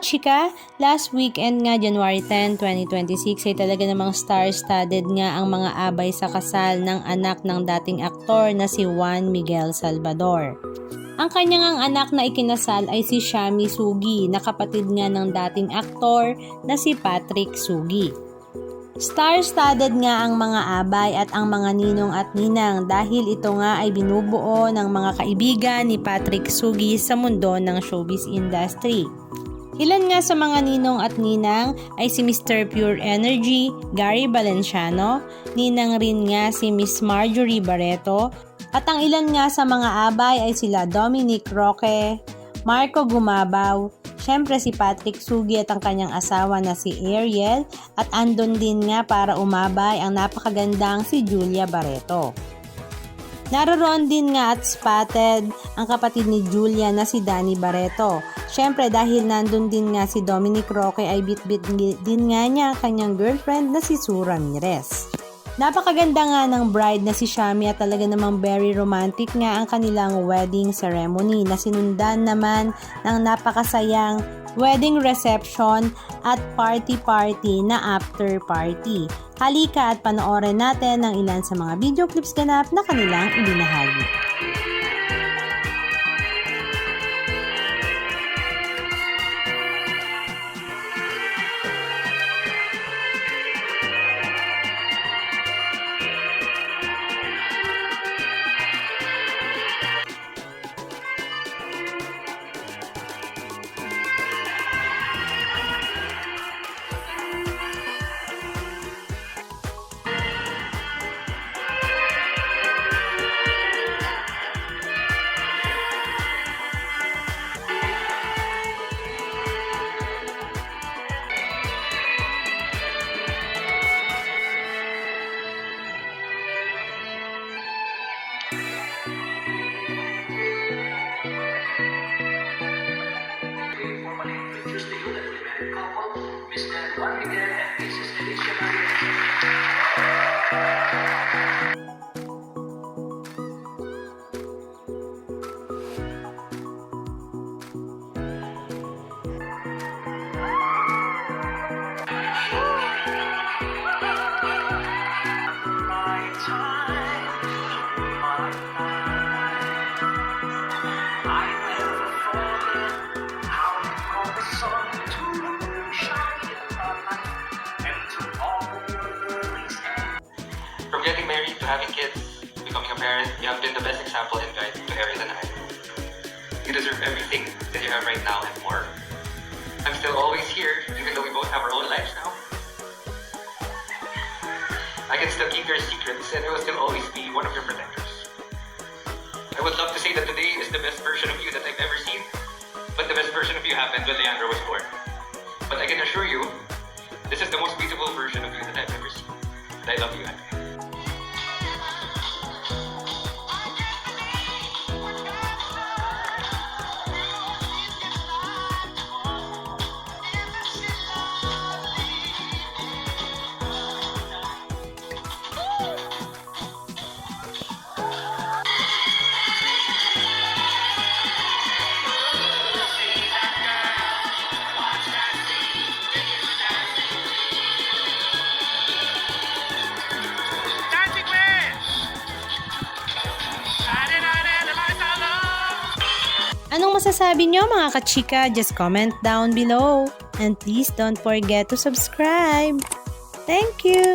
kachika, last weekend nga January 10, 2026 ay talaga namang star-studded nga ang mga abay sa kasal ng anak ng dating aktor na si Juan Miguel Salvador. Ang kanyang anak na ikinasal ay si Shami Sugi na kapatid nga ng dating aktor na si Patrick Sugi. Star-studded nga ang mga abay at ang mga ninong at ninang dahil ito nga ay binubuo ng mga kaibigan ni Patrick Sugi sa mundo ng showbiz industry. Ilan nga sa mga ninong at ninang ay si Mr. Pure Energy, Gary Valenciano, ninang rin nga si Miss Marjorie Barreto, at ang ilan nga sa mga abay ay sila Dominic Roque, Marco Gumabaw, syempre si Patrick Sugi at ang kanyang asawa na si Ariel, at andon din nga para umabay ang napakagandang si Julia Barreto. Naroon din nga at spotted ang kapatid ni Julia na si Danny Barreto. Syempre dahil nandun din nga si Dominic Roque ay bit-bit din nga niya ang kanyang girlfriend na si Sue Ramirez. Napakaganda nga ng bride na si Shami at talaga namang very romantic nga ang kanilang wedding ceremony na sinundan naman ng napakasayang wedding reception at party-party na after party. Halika at panoorin natin ang ilan sa mga video clips ganap na kanilang ibinahagi. Mr. Juan Miguel and Mrs. Alicia Maria. From getting married to having kids, becoming a parent, you have been the best example and guide to Ariel and I. You deserve everything that you have right now and more. I'm still always here, even though we both have our own lives now. I can still keep your secrets and I will still always be one of your protectors. I would love to say that today is the best version of you that I've ever seen, but the best version of you happened when Leandro was born. But I can assure you, this is the most beautiful version of you that I've ever seen. And I love you, Andrea. Anong masasabi nyo mga kachika? Just comment down below. And please don't forget to subscribe. Thank you!